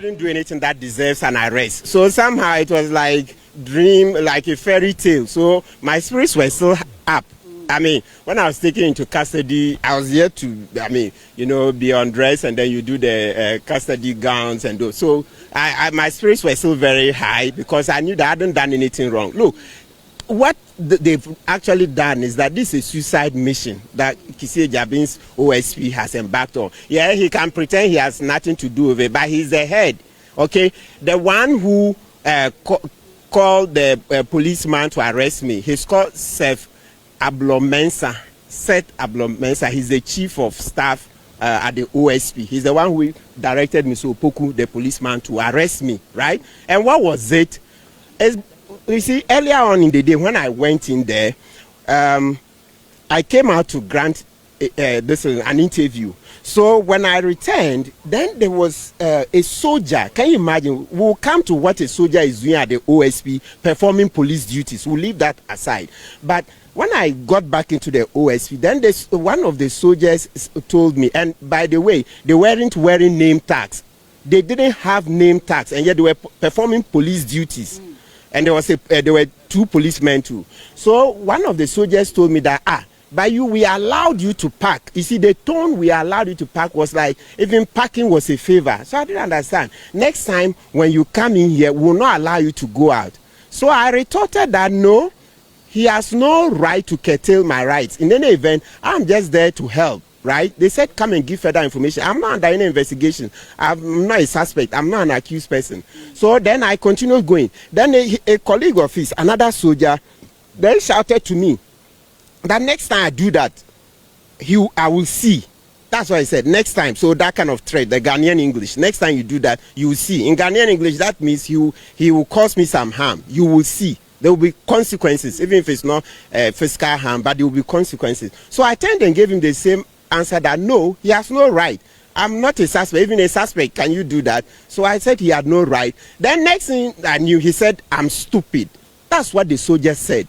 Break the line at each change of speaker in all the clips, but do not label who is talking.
didn't do anything that deserves an arrest. So somehow it was like like a fairy tale. So my spirits were still up. I mean, when I was taken into custody, I was yet to, be undressed, and then you do the custody gowns and those. So my spirits were still very high because I knew that I hadn't done anything wrong. Look, what they've actually done is that this is a suicide mission that Kissie Jabin's OSP has embarked on. Yeah, he can pretend he has nothing to do with it, but he's the head. Okay, the one who called the policeman to arrest me, he's called Seth Ablomensa. Seth Ablomensa. He's the chief of staff at the OSP. He's the one who directed Mr. Opoku, the policeman, to arrest me, right? And what was it? You see, earlier on in the day when I went in there, I came out to grant an interview. So when I returned, then there was a soldier. Can you imagine? We'll come to what a soldier is doing at the OSP, performing police duties. We'll leave that aside. But when I got back into the OSP, then one of the soldiers told me, and by the way, they weren't wearing name tags. They didn't have name tags, and yet they were performing police duties. And there were two policemen too. So one of the soldiers told me that, by you, we allowed you to park. You see, the tone we allowed you to park was like, even parking was a favor. So I didn't understand. Next time, when you come in here, we will not allow you to go out. So I retorted that, no, he has no right to curtail my rights. In any event, I'm just there to help. Right? They said, come and give further information. I'm not under any investigation. I'm not a suspect. I'm not an accused person. So then I continued going. Then a colleague of his, another soldier, then shouted to me that next time I do that, I will see. That's what I said, next time. So that kind of threat, the Ghanaian English, next time you do that, you will see. In Ghanaian English, that means he will cause me some harm. You will see. There will be consequences, even if it's not physical harm, but there will be consequences. So I turned and gave him the same answer that no, he has no right. I'm not a suspect. Even a suspect, can you do that? So I said he had no right. Then next thing I knew, he said, I'm stupid. That's what the soldier said.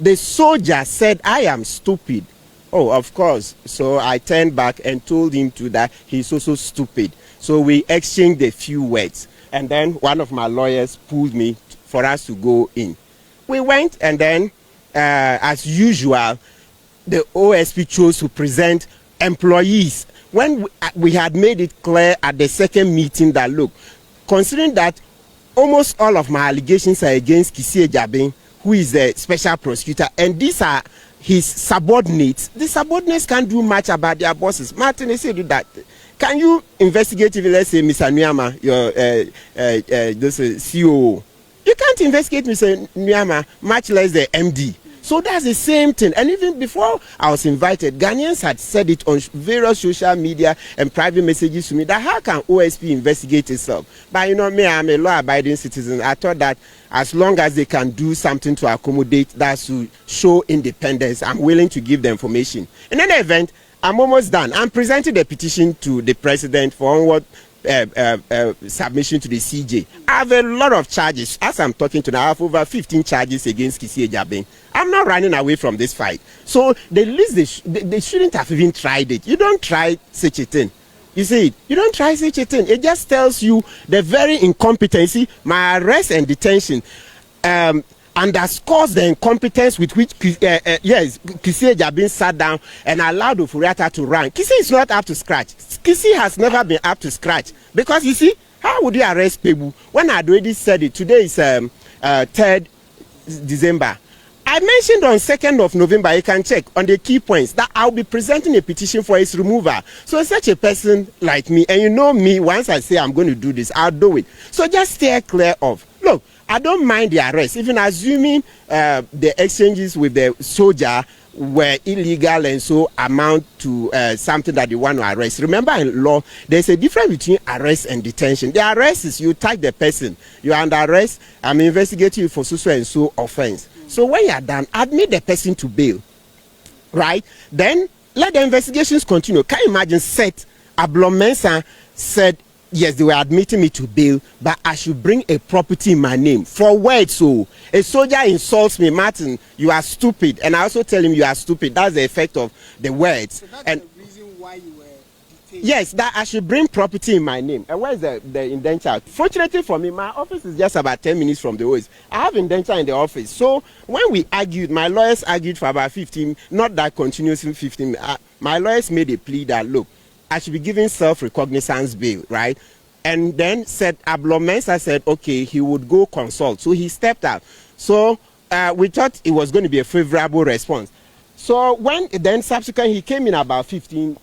The soldier said, I am stupid. Oh, of course. So I turned back and told him that he's also stupid. So we exchanged a few words. And then one of my lawyers pulled me for us to go in. We went, and then, as usual, the OSP chose to present employees. When we had made it clear at the second meeting that, look, considering that almost all of my allegations are against Kissie Jabin, who is the special prosecutor, and these are his subordinates, the subordinates can't do much about their bosses. Martin, they said that. Can you investigate, if let's say, Mr. Nyama, your this COO? You can't investigate Mr. Nyama, much less the MD. So that's the same thing. And even before I was invited, Ghanaians had said it on various social media and private messages to me that how can OSP investigate itself? But me, I'm a law-abiding citizen. I thought that as long as they can do something to accommodate that, to show independence, I'm willing to give the information. In any event, I'm almost done. I'm presenting the petition to the president for onward submission to the CJ. I have a lot of charges. As I'm talking to now, I have over 15 charges against Kissie Jabin. I'm not running away from this fight. So the least they shouldn't have even tried it. You don't try such a thing. You see, you don't try such a thing. It just tells you the very incompetency. My arrest and detention underscores the incompetence with which Kissie Jabin sat down and allowed Oforiatta to run. Kissie is not up to scratch. Kissie has never been up to scratch. Because you see, how would you arrest Kpebu when I had already said it? Today is 3rd December. I mentioned on 2nd of November, you can check on the key points, that I'll be presenting a petition for its removal. So such a person like me, and you know me, once I say I'm going to do this, I'll do it. So just stay clear of. Look, I don't mind the arrest, even assuming the exchanges with the soldier were illegal and so amount to something that you want to arrest. Remember, in law, there's a difference between arrest and detention. The arrest is you tag the person. You're under arrest, I'm investigating you for so and so offense. So when you're done, admit the person to bail, right? Then let the investigations continue. Can you imagine Seth Ablomensa said, yes, they were admitting me to bail, but I should bring a property in my name. For what? So a soldier insults me, Martin, you are stupid. And I also tell him you are stupid. That's the effect of the words.
So that's
and
the reason why you were
Yes, that I should bring property in my name. And where's the indenture? Fortunately for me, my office is just about 10 minutes from the OS. I have indenture in the office. So when we argued, my lawyers argued for about 15, not that continuously 15. My lawyers made a plea that, look, I should be given self-recognizance bail, right? And then said, Ablomensa said, okay, he would go consult. So he stepped out. So we thought it was going to be a favorable response. So when then subsequently he came in about 15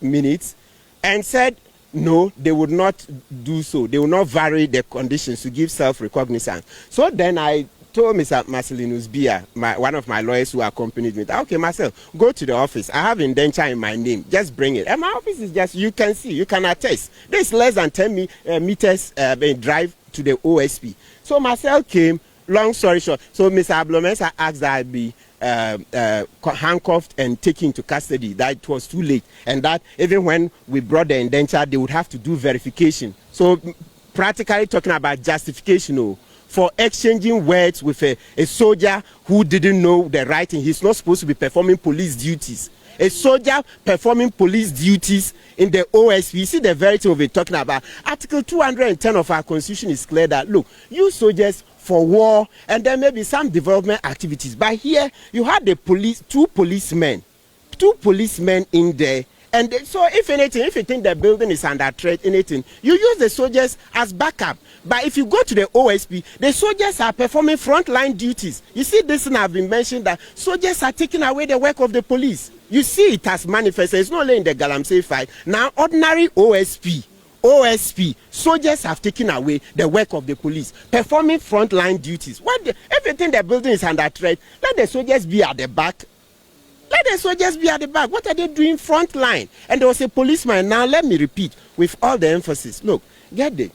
minutes and said, no, they would not do so. They will not vary the conditions to give self-recognizance. So then I told Mr. Marcelinus Bia, one of my lawyers who accompanied me, okay, Marcel, go to the office. I have indenture in my name. Just bring it. And my office is just, you can see, you can attest. This is less than 10 meters drive to the OSP. So Marcel came, long story short. So Mr. Ablomensa asked that I be handcuffed and taken to custody. That it was too late, and that even when we brought the indenture, they would have to do verification. So practically talking about justification for exchanging words with a soldier who didn't know the writing. He's not supposed to be performing police duties. A soldier performing police duties in the OSP. You see the very thing we've been talking about. Article 210 of our constitution is clear that, look, you soldiers for war and then maybe some development activities. But here you had the police, two policemen in there. And so if anything, if you think the building is under threat, anything, you use the soldiers as backup. But if you go to the OSP, the soldiers are performing frontline duties. You see, this thing have been mentioned that soldiers are taking away the work of the police. You see it has manifested. It's not only in the Galamsey fight. Now, ordinary OSP, soldiers have taken away the work of the police, performing frontline duties. If you think the building is under threat, let the soldiers be at the back. Let the soldiers be at the back. What are they doing front line? And there was a policeman. Now, let me repeat with all the emphasis. Look, get it.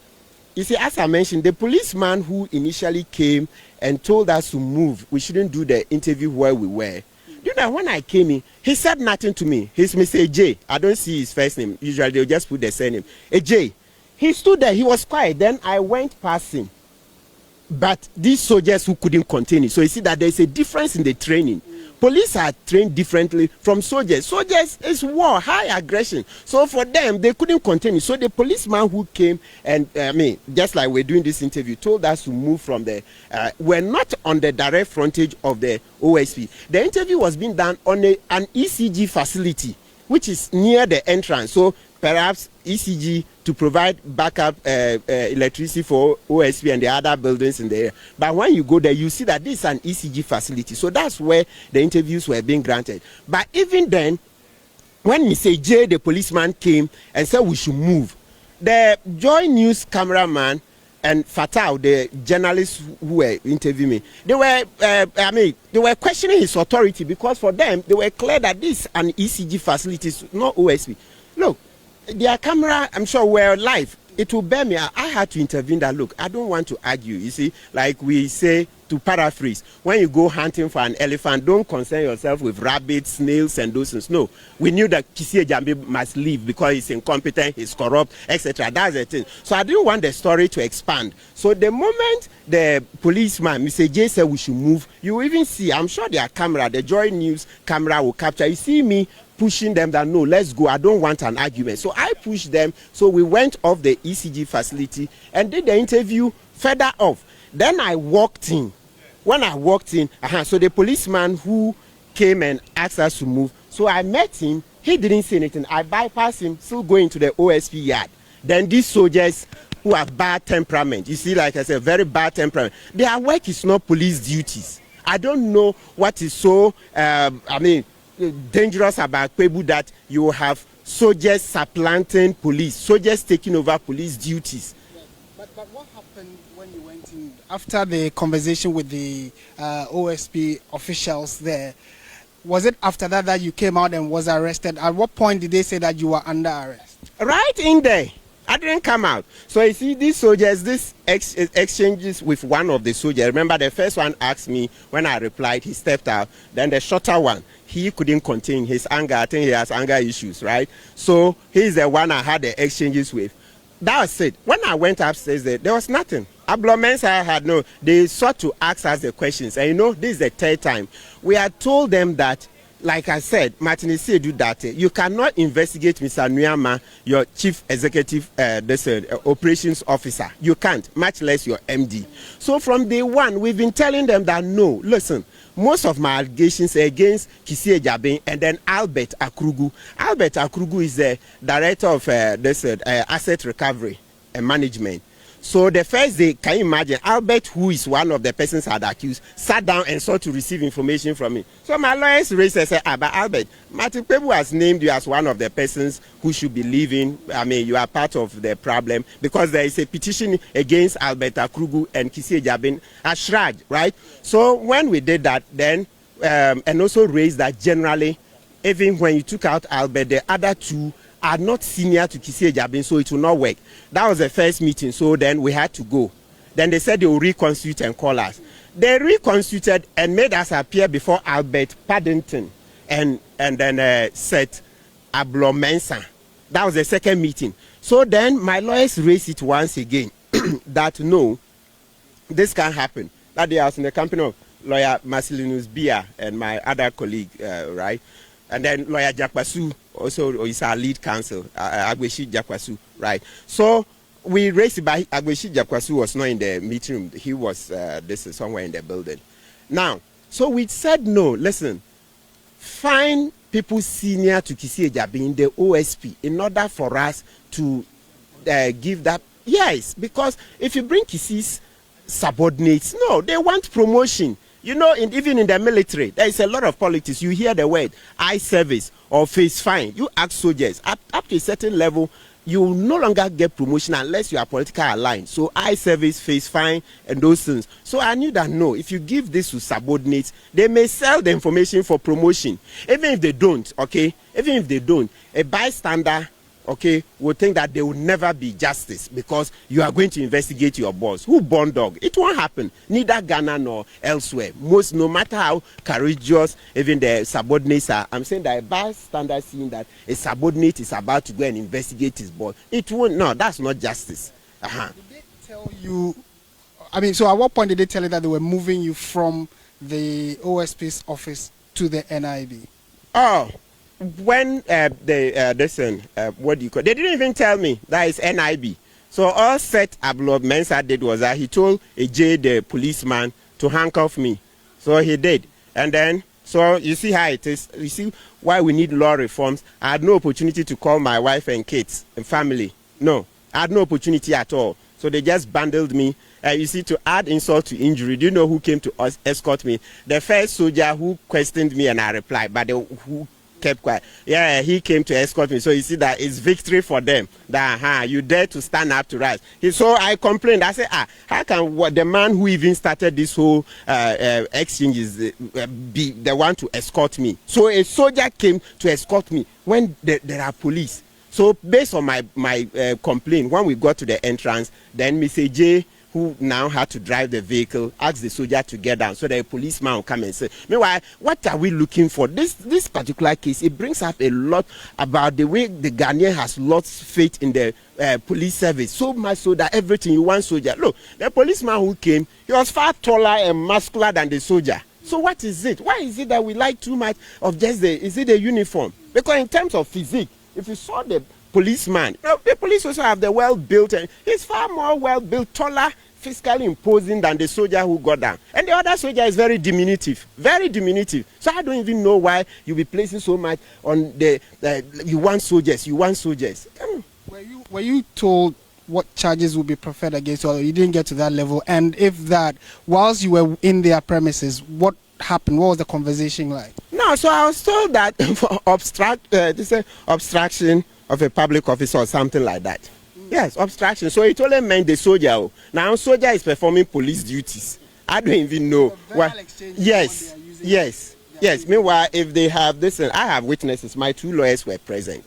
You see, as I mentioned, the policeman who initially came and told us to move, we shouldn't do the interview where we were. You know, when I came in, he said nothing to me. He's Mr. J. I don't see his first name. Usually, they'll just put the surname. J. He stood there. He was quiet. Then I went past him. But these soldiers who couldn't contain it. So you see that there's a difference in the training. Police are trained differently from soldiers. Soldiers is war, high aggression. So for them, they couldn't contain it. So the policeman who came and, just like we're doing this interview, told us to move from there. We're not on the direct frontage of the OSP. The interview was being done on an ECG facility, which is near the entrance. So perhaps ECG to provide backup electricity for OSP and the other buildings in the area. But when you go there, you see that this is an ECG facility. So that's where the interviews were being granted. But even then, when Mr. J, the policeman, came and said we should move, the Joy News cameraman and Fatal, the journalists who were interviewing me, they were questioning his authority, because for them, they were clear that this is an ECG facility, not OSP. Look, their camera, I'm sure, were live. It will bear me. I had to intervene that, look, I don't want to argue. You see, like we say, to paraphrase, when you go hunting for an elephant, don't concern yourself with rabbits, snails, and those things. No, we knew that Kisi Ejambe must leave because he's incompetent, he's corrupt, etc. That's the thing. So I didn't want the story to expand. So the moment the policeman, Mr. J, said we should move, you even see, I'm sure their camera, the Joy News camera will capture. You see me pushing them that, no, let's go. I don't want an argument. So I pushed them. So we went off the ECG facility and did the interview further off. Then I walked in. When I walked in, so the policeman who came and asked us to move, so I met him. He didn't say anything. I bypassed him, still going to the OSP yard. Then these soldiers who have bad temperament, you see, like I said, very bad temperament, their work is not police duties. I don't know what is so, dangerous about Kpebu that you have soldiers supplanting police, soldiers taking over police duties.
But what happened when you went in after the conversation with the OSP officials there? Was it after that you came out and was arrested? At what point did they say that you were under arrest?
Right in there. I didn't come out. So you see, these soldiers, this exchanges with one of the soldiers. Remember, the first one asked me, when I replied, he stepped out. Then the shorter one, he couldn't contain his anger. I think he has anger issues, right? So he's the one I had the exchanges with. That was it. When I went upstairs there was nothing. Ablomensa had they sought to ask us the questions. And you know, this is the third time. We had told them that like I said, Martin Kpebu that you cannot investigate Mr. Nuyama, your chief executive operations officer. You can't, much less your MD. So from day one, we've been telling them that no, listen, most of my allegations are against Kissie Ejabin and then Albert Akrugu. Albert Akrugu is the director of asset recovery and management. So the first day, can you imagine, Albert, who is one of the persons had accused, sat down and sought to receive information from me. So my lawyers raised and said, but Albert, Martin Kpebu has named you as one of the persons who should be leaving. I mean, you are part of the problem because there is a petition against Albert Akrugu and Kissie Ejabin Ashraj, right? So when we did that, then, and also raised that generally, even when you took out Albert, the other two are not senior to Kissie Ejabin, so it will not work. That was the first meeting, so then we had to go. Then they said they will reconstitute and call us. They reconstituted and made us appear before Albert Paddington and then said Ablo Mensah. That was the second meeting. So then my lawyers raised it once again that no, this can't happen. That day I was in the company of lawyer Marcelinus Bia and my other colleague, right? And then lawyer Jakwasu also is our lead counsel, Agweshi Jakwasu, right? So we raised it by Agweshi Jakwasu was not in the meeting room. He was somewhere in the building. Now, so we said no, listen, find people senior to Kissie Ejabin in the OSP in order for us to give that. Yes, because if you bring Kissie's subordinates, no, they want promotion. You know, even in the military, there is a lot of politics. You hear the word eye service or face fine. You ask soldiers, up to a certain level, you will no longer get promotion unless you are politically aligned. So eye service, face fine, and those things. So I knew that no, if you give this to subordinates, they may sell the information for promotion. Even if they don't, okay? Even if they don't, a bystander, okay, will think that there will never be justice because you are going to investigate your boss. Who born dog? It won't happen. Neither Ghana nor elsewhere. Most, no matter how courageous even the subordinates are, I'm saying that a bystander seeing that a subordinate is about to go and investigate his boss, it won't. No, that's not justice.
Did they tell you? I mean, so at what point did they tell you that they were moving you from the OSP's office to the NIB?
Oh. When what do you call? They didn't even tell me that is NIB. So all Seth Ablo Mensah did was that he told AJ, the policeman, to handcuff me. So he did, and then so you see how it is. You see why we need law reforms. I had no opportunity to call my wife and kids and family. No, I had no opportunity at all. So they just bundled me. You see, to add insult to injury, do you know who came to escort me? The first soldier who questioned me and I replied, but who kept quiet. Yeah, he came to escort me. So you see that it's victory for them. That you dare to stand up to rise. So I complained. I said, how can the man who even started this whole exchange be the one to escort me? So a soldier came to escort me when there are police. So based on my complaint, when we got to the entrance, then Mr. J, who now had to drive the vehicle, asked the soldier to get down so that a policeman will come and say, meanwhile, what are we looking for? This particular case, it brings up a lot about the way the Ghanaian has lost faith in the police service, so much so that everything you want soldier. Look, the policeman who came, he was far taller and muscular than the soldier. So what is it? Why is it that we like too much of just the uniform? Because in terms of physique, if you saw the policeman, the police also have the well-built, and he's far more well-built, taller, physically imposing than the soldier who got down. And the other soldier is very diminutive, very diminutive. So I don't even know why you be placing so much on the you want soldiers.
Were you told what charges would be preferred against you, or you didn't get to that level? And if that, whilst you were in their premises, what happened? What was the conversation like?
No, so I was told that for obstruction of a public office or something like that. Yes, obstruction. So it only meant the soldier. Now soldier is performing police duties. I don't even know what. Yes. Meanwhile, if they have this, I have witnesses. My two lawyers were present.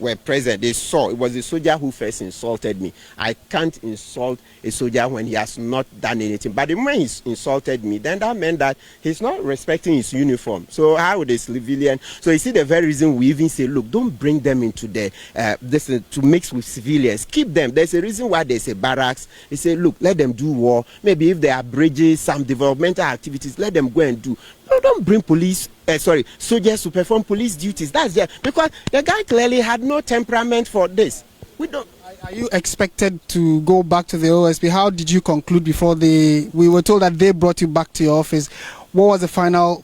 They saw it was the soldier who first insulted me. I can't insult a soldier when he has not done anything. But the moment he insulted me, then that meant that he's not respecting his uniform. So how would a civilian? So you see the very reason we even say, look, don't bring them into the to mix with civilians. Keep them. There's a reason why there's a barracks. They say, look, let them do war. Maybe if there are bridges, some developmental activities, let them go and do. don't bring soldiers to perform police duties. That's because the guy clearly had no temperament for this. We don't.
Are you expected to go back to the OSP? How did you conclude before we were told that they brought you back to your office? What was the final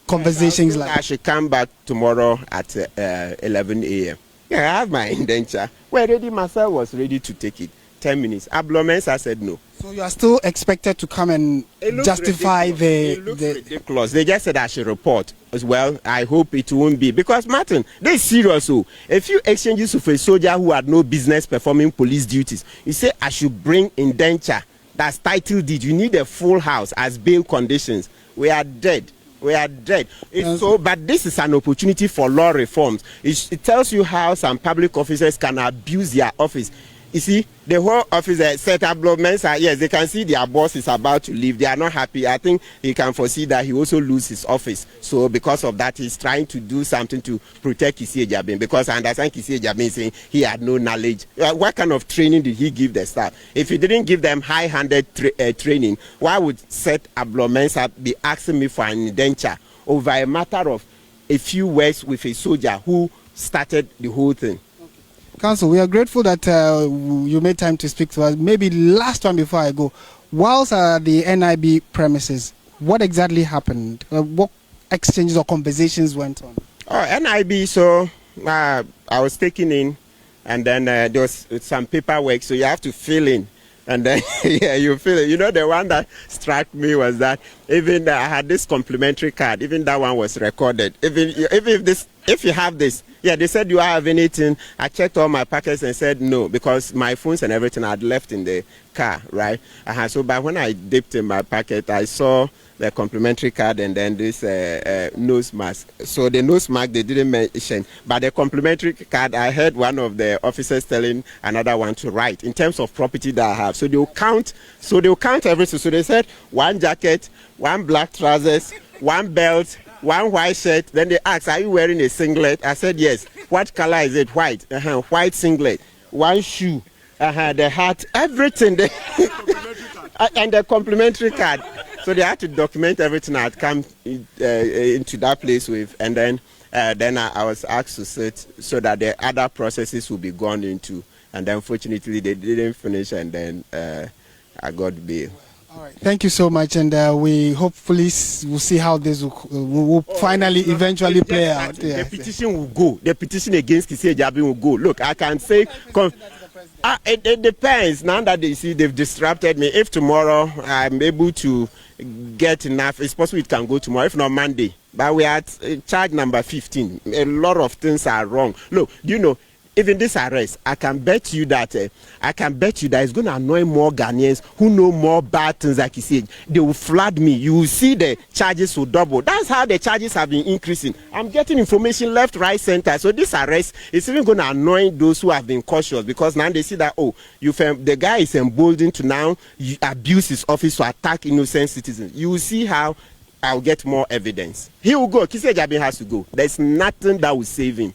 conversations like?
I should come back tomorrow at 11 a.m. Yeah, I have my indenture. Well, ready, myself was ready to take it. 10 minutes. Ablomens, I said no.
So you are still expected to come and justify
ridiculous. They just said I should report as well. I hope it won't be. Because, Martin, this is serious. So, a few exchanges with a soldier who had no business performing police duties, you say I should bring indenture. That's title deed. You need a full house as bail conditions. We are dead. We are dead. But this is an opportunity for law reforms. It tells you how some public officers can abuse their office. You see, the whole office set up governments yes, they can see their boss is about to leave. They are not happy. I think he can foresee that he also lose his office. So because of that, he's trying to do something to protect Kisi Ejabin. Because I understand Kisi Ejabin saying he had no knowledge. What kind of training did he give the staff? If he didn't give them high-handed training, why would Seth Ablomensa be asking me for an indenture over a matter of a few words with a soldier who started the whole thing?
Counsel, we are grateful that you made time to speak to us. Maybe last one before I go. Whilst the NIB premises, what exactly happened? What exchanges or conversations went on?
Oh, NIB, so I was taken in, and then there was some paperwork, so you have to fill in. And then, yeah, you feel it. You know, the one that struck me was that even I had this complimentary card. Even that one was recorded. If you have this, yeah, they said, "Do I have anything?" I checked all my packets and said no, because my phones and everything I had left in the car, right? So, but when I dipped in my packet, I saw the complimentary card and then this nose mask. So the nose mask they didn't mention, but the complimentary card, I heard one of the officers telling another one to write in terms of property that I have. So they'll count. So they'll count everything. So they said one jacket, one black trousers, one belt, one white shirt. Then they asked, "Are you wearing a singlet?" I said yes. What color is it? White. White singlet. One shoe. The hat. Everything. And the complimentary card. So they had to document everything I had come into that place with, and then I was asked to sit so that the other processes will be gone into, and then fortunately they didn't finish, and then I got bail.
All right. Thank you so much, and we hopefully will see how this will finally eventually play out.
The petition will go. The petition against Kisi Ejabin will go. Look, I can say. It depends. Now that they see they've disrupted me, if tomorrow I'm able to get enough, it's possible it can go tomorrow, if not Monday. But we are at charge number 15. A lot of things are wrong. Look, do you know, even this arrest, I can bet you that it's going to annoy more Ghanaians who know more bad things like you said. They will flood me. You will see the charges will double. That's how the charges have been increasing. I'm getting information left, right, center. So this arrest is even going to annoy those who have been cautious, because now they see that, the guy is emboldened to now abuse his office to attack innocent citizens. You will see how I'll get more evidence. He will go. Kisi Ejabin has to go. There's nothing that will save him.